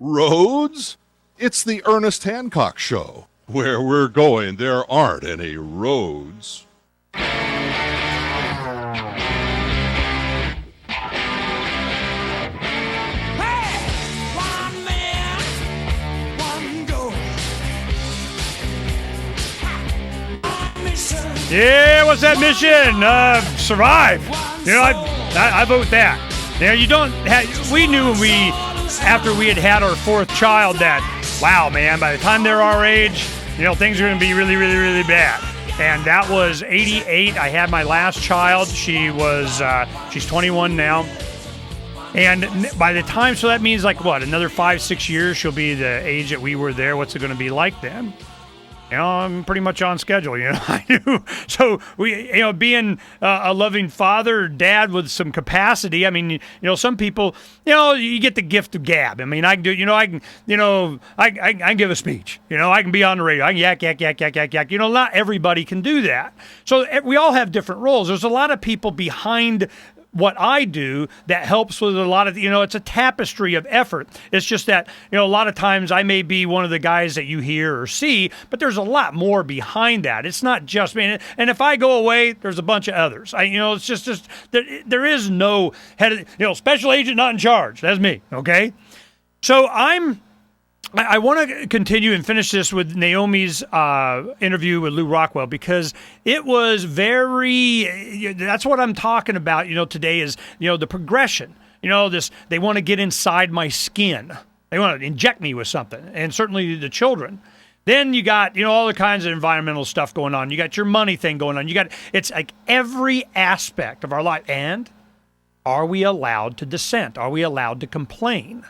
Roads? It's the Ernest Hancock Show. Where we're going, there aren't any roads. Yeah, what's that mission? Survive. You know, I vote that. Now, you don't have, we knew after we had our fourth child that, wow, man, by the time they're our age, you know, things are going to be really, really, really bad. And that was 88. I had my last child. She's 21 now. And by the time, so that means like what, another 5-6 years, she'll be the age that we were there. What's it going to be like then? You know, I'm pretty much on schedule, you know, I do. So, being a loving father, dad with some capacity, I mean, you know, some people, you know, you get the gift of gab. I mean, I can do, you know, I can give a speech. You know, I can be on the radio. I can yak. You know, not everybody can do that. So we all have different roles. There's a lot of people behind what I do that helps with a lot of, you know, it's a tapestry of effort. It's just that, you know, a lot of times I may be one of the guys that you hear or see, but there's a lot more behind that. It's not just me. And if I go away, there's a bunch of others. It's just there is no head, you know, special agent not in charge. That's me. Okay. So I want to continue and finish this with Naomi's interview with Lou Rockwell, because it was that's what I'm talking about, you know, today is, you know, the progression, you know, they want to get inside my skin. They want to inject me with something, and certainly the children. Then you got, you know, all the kinds of environmental stuff going on. You got your money thing going on. It's like every aspect of our life. And are we allowed to dissent? Are we allowed to complain?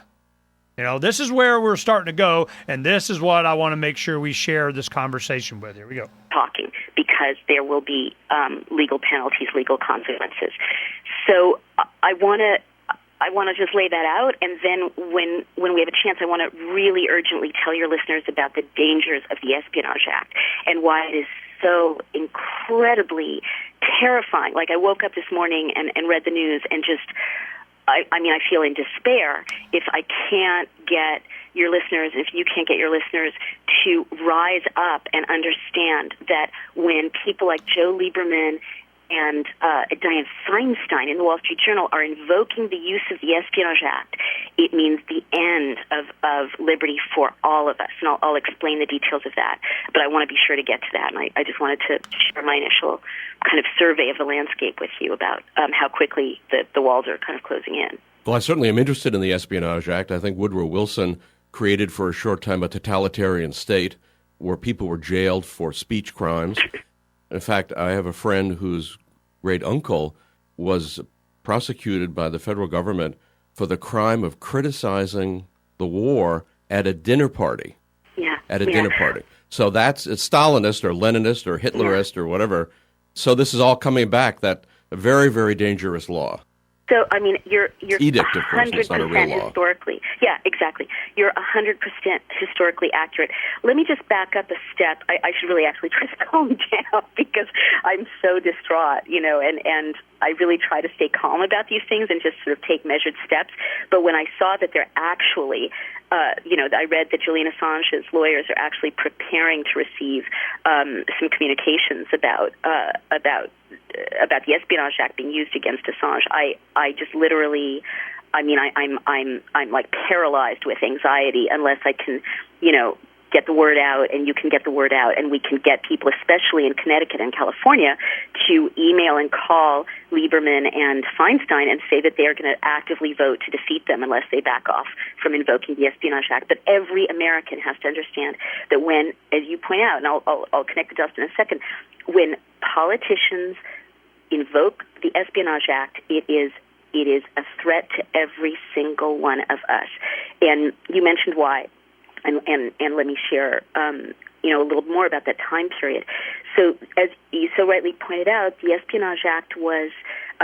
You know, this is where we're starting to go, and this is what I want to make sure we share this conversation with. Here we go. Talking, because there will be legal penalties, legal consequences. So I want to just lay that out, and then when we have a chance, I want to really urgently tell your listeners about the dangers of the Espionage Act and why it is so incredibly terrifying. Like, I woke up this morning and read the news and just... I mean, I feel in despair if I can't get your listeners, if you can't get your listeners to rise up and understand that when people like Joe Lieberman and Dianne Feinstein in the Wall Street Journal are invoking the use of the Espionage Act, it means the end of liberty for all of us. And I'll explain the details of that, but I want to be sure to get to that. And I just wanted to share my initial kind of survey of the landscape with you about how quickly the walls are kind of closing in. Well, I certainly am interested in the Espionage Act. I think Woodrow Wilson created for a short time a totalitarian state where people were jailed for speech crimes. In fact, I have a friend whose great uncle was prosecuted by the federal government for the crime of criticizing the war at a dinner party. Dinner party. So it's Stalinist or Leninist or Hitlerist or whatever. So this is all coming back, that very, very dangerous law. So, I mean, you're edict, of course, it's not a real law. Historically. Yeah, exactly. You're 100% historically accurate. Let me just back up a step. I should really actually try to calm down because I'm so distraught, you know, and I really try to stay calm about these things and just sort of take measured steps. But when I saw that they're actually, I read that Julian Assange's lawyers are actually preparing to receive some communications about the Espionage Act being used against Assange. I just literally, I mean, I'm like paralyzed with anxiety unless I can, you know, get the word out, and you can get the word out, and we can get people, especially in Connecticut and California, to email and call Lieberman and Feinstein and say that they are going to actively vote to defeat them unless they back off from invoking the Espionage Act. But every American has to understand that when, as you point out, and I'll connect the dots in a second, when politicians invoke the Espionage Act, it is a threat to every single one of us. And you mentioned why. And let me share, a little more about that time period. So, as you so rightly pointed out, the Espionage Act was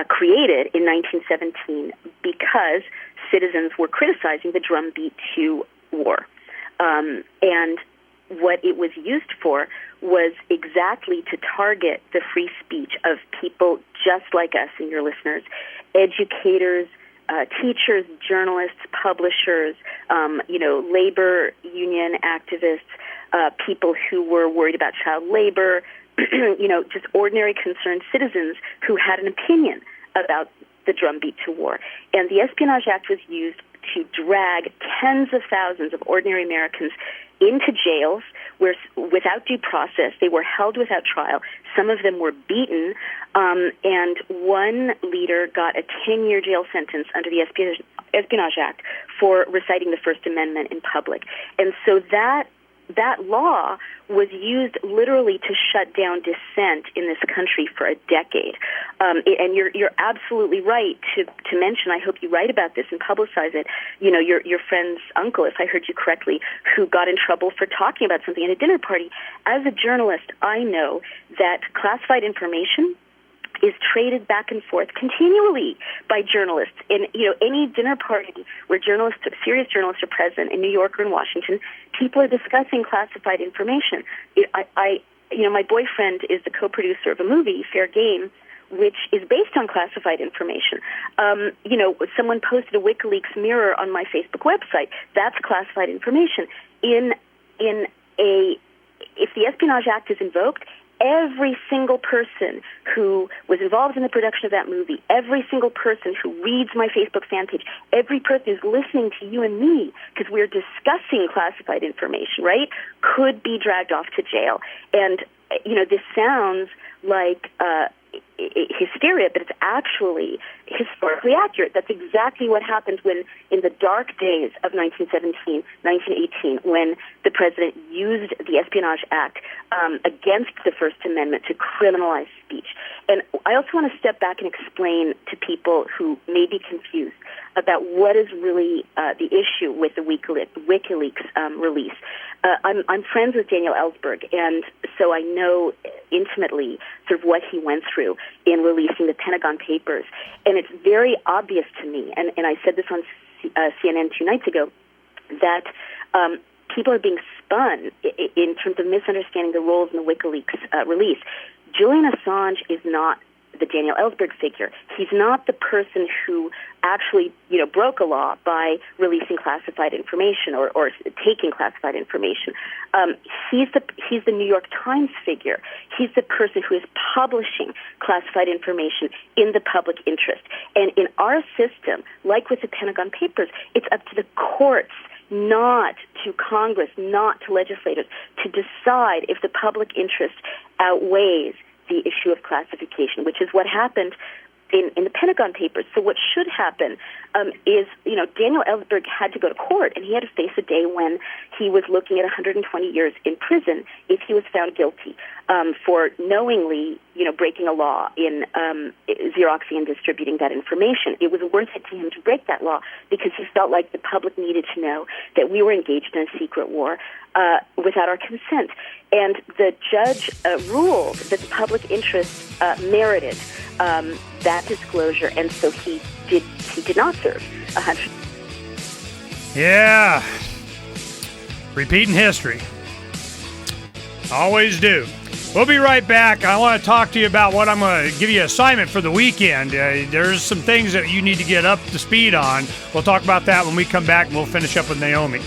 created in 1917 because citizens were criticizing the drumbeat to war. And what it was used for was exactly to target the free speech of people just like us and your listeners, educators, teachers, journalists, publishers, labor union activists, people who were worried about child labor, just ordinary concerned citizens who had an opinion about the drumbeat to war. And the Espionage Act was used to drag tens of thousands of ordinary Americans into jails where, without due process, they were held without trial. Some of them were beaten, and one leader got a 10-year jail sentence under the Espionage Act for reciting the First Amendment in public. And so that law was used literally to shut down dissent in this country for a decade. And you're absolutely right to mention, I hope you write about this and publicize it, your friend's uncle, if I heard you correctly, who got in trouble for talking about something at a dinner party. As a journalist, I know that classified information is traded back and forth continually by journalists. In any dinner party where serious journalists are present in New York or in Washington, people are discussing classified information. My boyfriend is the co-producer of a movie, Fair Game, which is based on classified information. Someone posted a WikiLeaks mirror on my Facebook website. That's classified information. If the Espionage Act is invoked, every single person who was involved in the production of that movie, every single person who reads my Facebook fan page, every person who's listening to you and me, because we're discussing classified information, right, could be dragged off to jail. And, this sounds like hysteria, but it's actually historically accurate. That's exactly what happened when, in the dark days of 1917, 1918, when the president used the Espionage Act against the First Amendment to criminalize speech. And I also want to step back and explain to people who may be confused about what is really the issue with the WikiLeaks release. I'm friends with Daniel Ellsberg, and so I know intimately sort of what he went through in releasing the Pentagon Papers. And it's very obvious to me, and I said this on CNN 2 nights ago, that people are being spun in terms of misunderstanding the roles in the WikiLeaks release. Julian Assange is not the Daniel Ellsberg figure. He's not the person who actually, broke a law by releasing classified information or taking classified information. He's the New York Times figure. He's the person who is publishing classified information in the public interest. And in our system, like with the Pentagon Papers, it's up to the courts, not to Congress, not to legislators, to decide if the public interest outweighs the issue of classification, which is what happened in the Pentagon Papers. So what should happen is, Daniel Ellsberg had to go to court, and he had to face a day when he was looking at 120 years in prison if he was found guilty for knowingly, breaking a law in xeroxing and distributing that information. It was worth it to him to break that law because he felt like the public needed to know that we were engaged in a secret war without our consent. And the judge ruled that the public interest merited that disclosure, and so he did not serve 100. Yeah. Repeating history. Always do. We'll be right back. I want to talk to you about what I'm going to give you an assignment for the weekend. There's some things that you need to get up to speed on. We'll talk about that when we come back, and we'll finish up with Naomi.